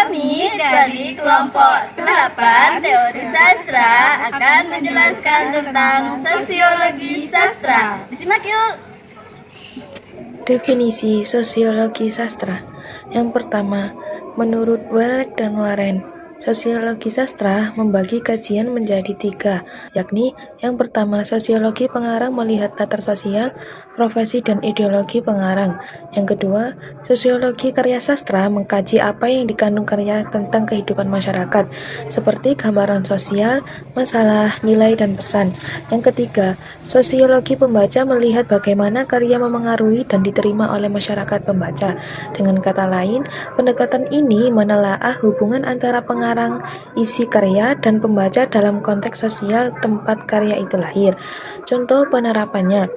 Kami dari kelompok 8 Teori Sastra akan menjelaskan tentang sosiologi sastra. Disimak yuk. Definisi sosiologi sastra. Yang pertama, menurut Welek dan Warren, sosiologi sastra membagi kajian menjadi 3, yakni yang pertama, sosiologi pengarang melihat latar sosial, profesi, dan ideologi pengarang. Yang kedua, sosiologi karya sastra mengkaji apa yang dikandung karya tentang kehidupan masyarakat, seperti gambaran sosial, masalah, nilai, dan pesan. Yang ketiga, sosiologi pembaca melihat bagaimana karya memengaruhi dan diterima oleh masyarakat pembaca. Dengan kata lain, pendekatan ini menelaah hubungan antara pengarang, isi karya, dan pembaca dalam konteks sosial tempat karya itu lahir. Contoh penerapannya.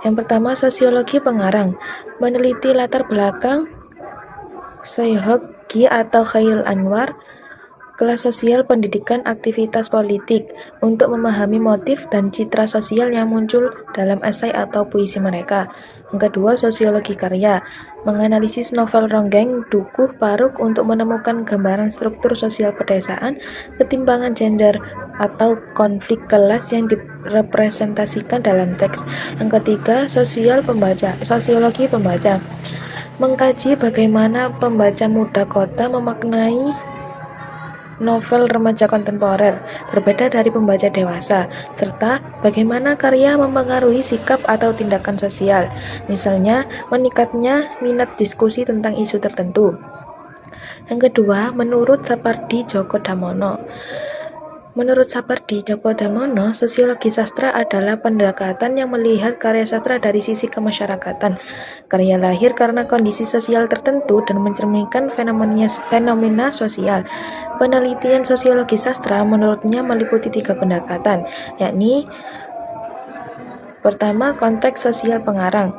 Yang pertama, sosiologi pengarang meneliti latar belakang Soehogi atau Khairil Anwar, kelas sosial, pendidikan, aktivitas politik, untuk memahami motif dan citra sosial yang muncul dalam esai atau puisi mereka. Yang kedua, sosiologi karya menganalisis novel Ronggeng, Dukuh, Paruk untuk menemukan gambaran struktur sosial pedesaan, ketimpangan gender, atau konflik kelas yang direpresentasikan dalam teks. Yang ketiga, sosiologi pembaca mengkaji bagaimana pembaca muda kota memaknai novel remaja kontemporer, berbeda dari pembaca dewasa, serta bagaimana karya mempengaruhi sikap atau tindakan sosial, misalnya meningkatnya minat diskusi tentang isu tertentu. Yang kedua, menurut Sapardi Djoko Damono. Menurut Sapardi Djoko Damono, sosiologi sastra adalah pendekatan yang melihat karya sastra dari sisi kemasyarakatan. Karya lahir karena kondisi sosial tertentu dan mencerminkan fenomena sosial. Penelitian sosiologi sastra menurutnya meliputi 3 pendekatan, yakni pertama, konteks sosial pengarang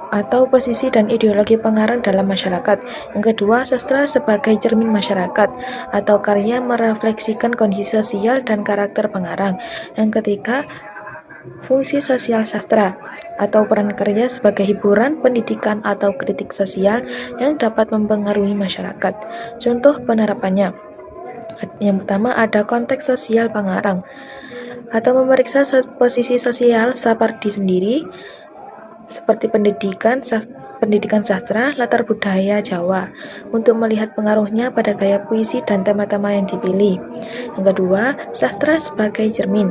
atau posisi dan ideologi pengarang dalam masyarakat. Yang kedua, sastra sebagai cermin masyarakat atau karya merefleksikan kondisi sosial dan karakter pengarang. Yang ketiga, fungsi sosial sastra atau peran karya sebagai hiburan, pendidikan, atau kritik sosial yang dapat mempengaruhi masyarakat. Contoh penerapannya. Yang pertama, ada konteks sosial pengarang atau memeriksa posisi sosial Sapardi sendiri, seperti pendidikan sastra, latar budaya Jawa, untuk melihat pengaruhnya pada gaya puisi dan tema-tema yang dipilih. Yang kedua, sastra sebagai cermin,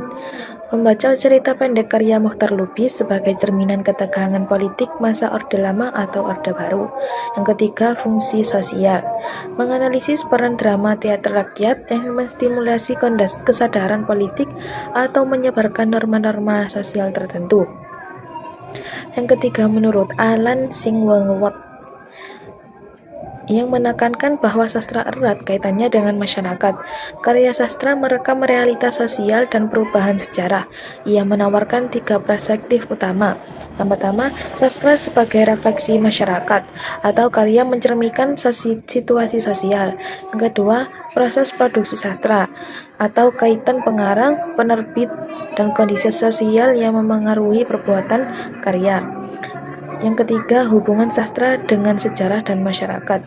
membaca cerita pendek karya Mochtar Lubis sebagai cerminan ketegangan politik masa Orde Lama atau Orde Baru. Yang ketiga, fungsi sosial, menganalisis peran drama teater rakyat yang menstimulasi kesadaran politik atau menyebarkan norma-norma sosial tertentu. Yang ketiga, menurut Alan Singwangwat, yang menekankan bahwa sastra erat kaitannya dengan masyarakat. Karya sastra merekam realitas sosial dan perubahan sejarah. Ia menawarkan 3 perspektif utama. Yang pertama, sastra sebagai refleksi masyarakat atau karya mencerminkan situasi sosial. Yang kedua, proses produksi sastra atau kaitan pengarang, penerbit, dan kondisi sosial yang memengaruhi perbuatan karya. Yang ketiga, hubungan sastra dengan sejarah dan masyarakat.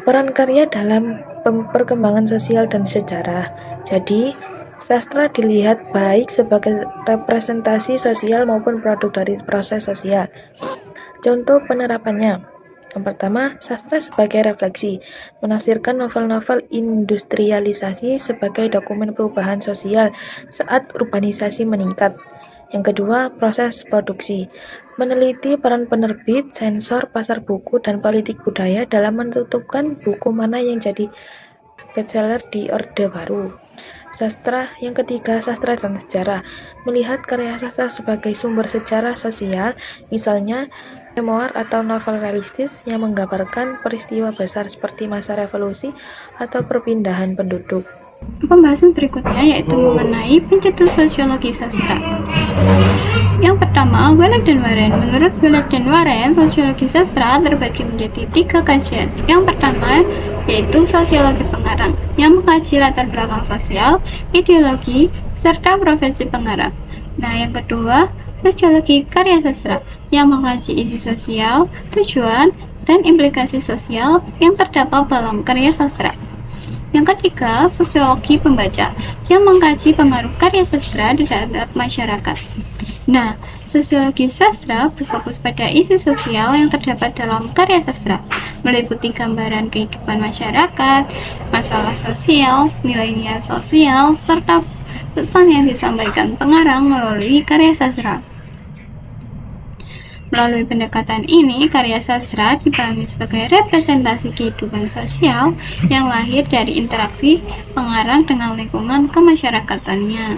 Peran karya dalam perkembangan sosial dan sejarah. Jadi, sastra dilihat baik sebagai representasi sosial maupun produk dari proses sosial. Contoh penerapannya. Yang pertama, sastra sebagai refleksi, menafsirkan novel-novel industrialisasi sebagai dokumen perubahan sosial saat urbanisasi meningkat. Yang kedua, proses produksi, meneliti peran penerbit, sensor, pasar buku, dan politik budaya dalam menentukan buku mana yang jadi bestseller di Orde Baru. Sastra. Yang ketiga, sastra dan sejarah, melihat karya sastra sebagai sumber sejarah sosial, misalnya memoir atau novel realistis yang menggambarkan peristiwa besar seperti masa revolusi atau perpindahan penduduk. Pembahasan berikutnya yaitu mengenai pencetus sosiologi sastra. Yang pertama, Welek dan Warren. Menurut Welek dan Warren, sosiologi sastra terbagi menjadi 3 kajian. Yang pertama yaitu sosiologi pengarang, yang mengkaji latar belakang sosial, ideologi, serta profesi pengarang. Nah, yang kedua, sosiologi karya sastra, yang mengkaji isi sosial, tujuan, dan implikasi sosial yang terdapat dalam karya sastra. Yang ketiga, sosiologi pembaca yang mengkaji pengaruh karya sastra terhadap masyarakat. Nah, sosiologi sastra berfokus pada isu sosial yang terdapat dalam karya sastra, meliputi gambaran kehidupan masyarakat, masalah sosial, nilai-nilai sosial, serta pesan yang disampaikan pengarang melalui karya sastra. Melalui pendekatan ini, karya sastra dipahami sebagai representasi kehidupan sosial yang lahir dari interaksi pengarang dengan lingkungan kemasyarakatannya.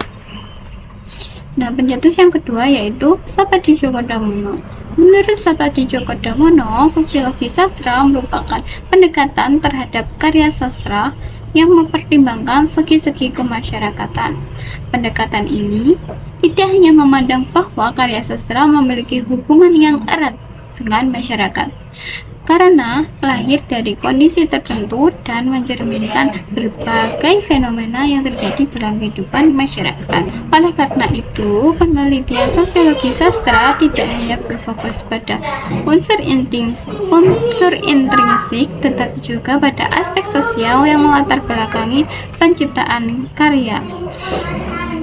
Nah, pencetus yang kedua yaitu Sapadi Djoko Damono. Menurut Sapadi Djoko Damono, sosiologi sastra merupakan pendekatan terhadap karya sastra yang mempertimbangkan segi-segi kemasyarakatan. Pendekatan ini tidak hanya memandang bahwa karya sastra memiliki hubungan yang erat dengan masyarakat, karena lahir dari kondisi tertentu dan mencerminkan berbagai fenomena yang terjadi dalam kehidupan masyarakat. Oleh karena itu, penelitian sosiologi sastra tidak hanya berfokus pada unsur intrinsik, tetapi juga pada aspek sosial yang melatar belakangi penciptaan karya.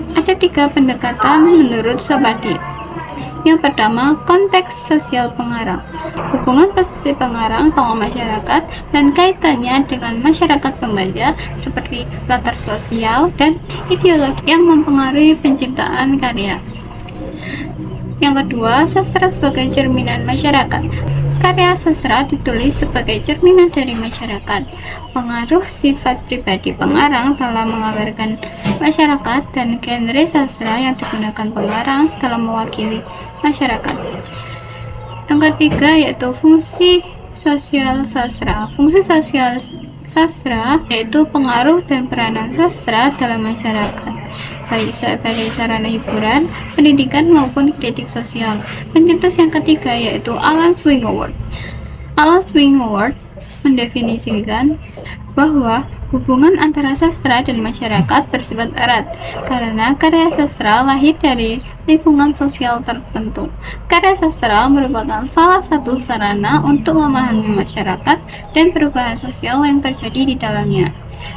Ada 3 pendekatan menurut Sapadi. Yang pertama, konteks sosial pengarang. Hubungan posisi pengarang tokoh masyarakat dan kaitannya dengan masyarakat pembaca seperti latar sosial dan ideologi yang mempengaruhi penciptaan karya. Yang kedua, sastra sebagai cerminan masyarakat. Karya sastra ditulis sebagai cerminan dari masyarakat. Pengaruh sifat pribadi pengarang dalam menggambarkan masyarakat dan genre sastra yang digunakan pengarang dalam mewakili masyarakat. Yang ketiga yaitu fungsi sosial sastra. Fungsi sosial sastra yaitu pengaruh dan peranan sastra dalam masyarakat, baik sebagai sarana hiburan, pendidikan maupun kritik sosial. Pencetus yang ketiga yaitu Alan Swingworth. Alan Swingworth mendefinisikan bahwa hubungan antara sastra dan masyarakat bersifat erat karena karya sastra lahir dari lingkungan sosial tertentu. Karya sastra merupakan salah satu sarana untuk memahami masyarakat dan perubahan sosial yang terjadi di dalamnya.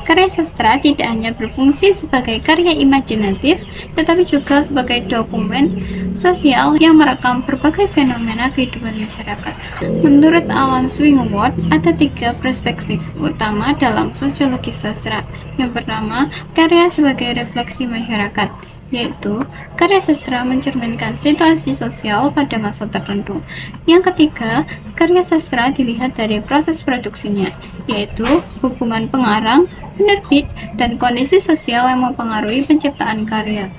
Karya sastra tidak hanya berfungsi sebagai karya imajinatif, tetapi juga sebagai dokumen sosial yang merekam berbagai fenomena kehidupan masyarakat. Menurut Alan Swingworth, ada 3 perspektif utama dalam sosiologi sastra. Yang pertama, karya sebagai refleksi masyarakat, yaitu karya sastra mencerminkan situasi sosial pada masa tertentu. Yang ketiga, karya sastra dilihat dari proses produksinya, yaitu hubungan pengarang, penerbit, dan kondisi sosial yang mempengaruhi penciptaan karya.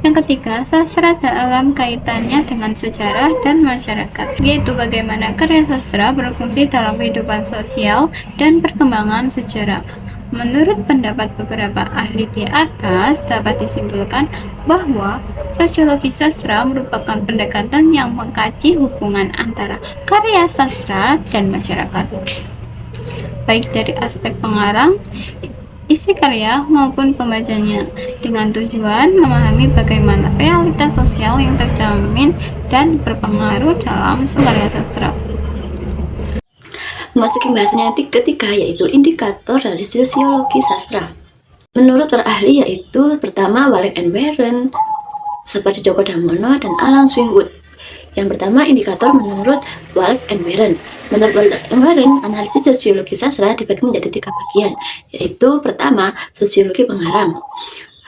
Yang ketiga, sastra dalam kaitannya dengan sejarah dan masyarakat, yaitu bagaimana karya sastra berfungsi dalam kehidupan sosial dan perkembangan sejarah. Menurut pendapat beberapa ahli di atas, dapat disimpulkan bahwa sosiologi sastra merupakan pendekatan yang mengkaji hubungan antara karya sastra dan masyarakat, baik dari aspek pengarang, isi karya maupun pembacanya, dengan tujuan memahami bagaimana realitas sosial yang tercermin dan berpengaruh dalam karya sastra. Memasuki bahasan yang ketiga yaitu indikator dari sosiologi sastra. Menurut para ahli yaitu pertama Wallace and Warren, Sapadi Djoko Damono, dan Alan Swingworth. Yang pertama, indikator menurut Wallace and Warren. Menurut Wallace and Warren, analisis sosiologi sastra dibagi menjadi 3 bagian, yaitu pertama, sosiologi pengarang.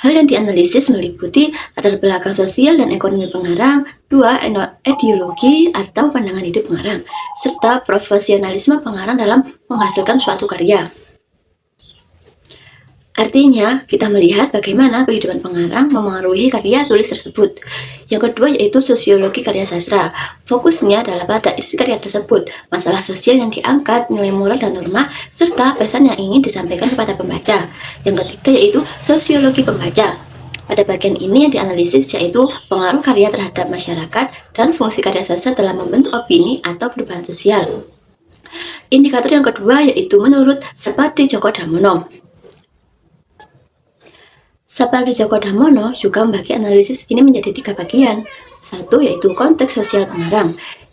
Hal yang dianalisis meliputi latar belakang sosial dan ekonomi pengarang, 2. Ideologi atau pandangan hidup pengarang, serta profesionalisme pengarang dalam menghasilkan suatu karya. Artinya, kita melihat bagaimana kehidupan pengarang memengaruhi karya tulis tersebut. Yang kedua yaitu sosiologi karya sastra. Fokusnya adalah pada isi karya tersebut, masalah sosial yang diangkat, nilai moral dan norma, serta pesan yang ingin disampaikan kepada pembaca. Yang ketiga yaitu sosiologi pembaca. Pada bagian ini yang dianalisis yaitu pengaruh karya terhadap masyarakat dan fungsi karya sastra dalam membentuk opini atau perubahan sosial. Indikator yang kedua yaitu menurut Sapadi Djoko Damono. Sapadi Djoko Damono juga membagi analisis ini menjadi 3 bagian. 1 yaitu konteks sosial pengarang.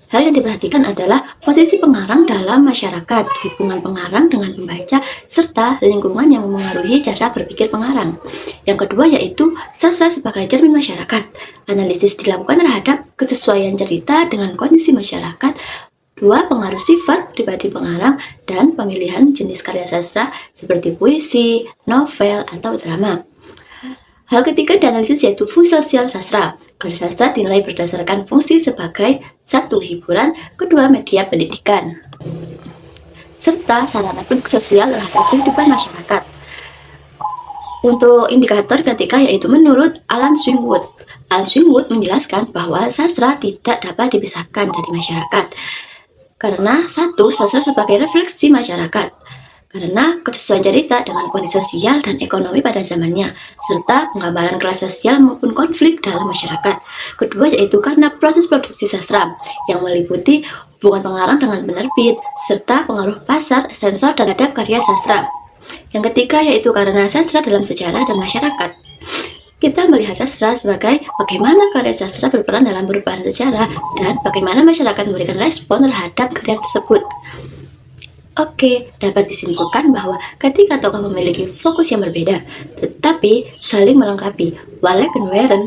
Hal yang diperhatikan adalah posisi pengarang dalam masyarakat, hubungan pengarang dengan pembaca, serta lingkungan yang memengaruhi cara berpikir pengarang. Yang kedua yaitu sastra sebagai cermin masyarakat. Analisis dilakukan terhadap kesesuaian cerita dengan kondisi masyarakat. Dua, pengaruh sifat pribadi pengarang dan pemilihan jenis karya sastra seperti puisi, novel, atau drama. Hal ketiga dianalisis yaitu fungsi sosial sastra. Karya sastra dinilai berdasarkan fungsi sebagai satu, hiburan, kedua, media pendidikan, serta sarana bentuk sosial terhadap kehidupan masyarakat. Untuk indikator ketiga yaitu menurut Alan Swingwood. Alan Swingwood menjelaskan bahwa sastra tidak dapat dipisahkan dari masyarakat. Karena satu, sastra sebagai refleksi masyarakat. Karena kesesuaian cerita dengan kondisi sosial dan ekonomi pada zamannya, serta penggambaran kelas sosial maupun konflik dalam masyarakat. Kedua yaitu karena proses produksi sastra, yang meliputi hubungan pengarang dengan penerbit, serta pengaruh pasar sensor terhadap karya sastra. Yang ketiga yaitu karena sastra dalam sejarah dan masyarakat. Kita melihat sastra sebagai bagaimana karya sastra berperan dalam perubahan sejarah dan bagaimana masyarakat memberikan respon terhadap karya tersebut. Oke, dapat disimpulkan bahwa ketika tokoh memiliki fokus yang berbeda, tetapi saling melengkapi, Wallace dan Warren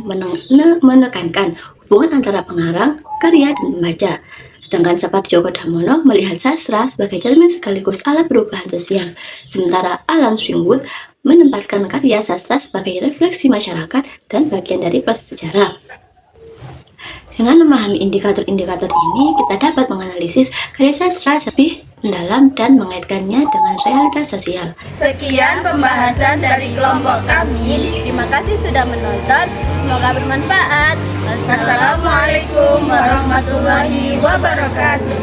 menekankan hubungan antara pengarang, karya, dan pembaca. Sedangkan Sapardi Djoko Damono melihat sastra sebagai cermin sekaligus alat perubahan sosial. Sementara Alan Swingwood menempatkan karya sastra sebagai refleksi masyarakat dan bagian dari proses sejarah. Dengan memahami indikator-indikator ini, kita dapat menganalisis karya sastra lebih mendalam dan mengaitkannya dengan realitas sosial. Sekian pembahasan dari kelompok kami. Terima kasih sudah menonton. Semoga bermanfaat. Assalamualaikum warahmatullahi wabarakatuh.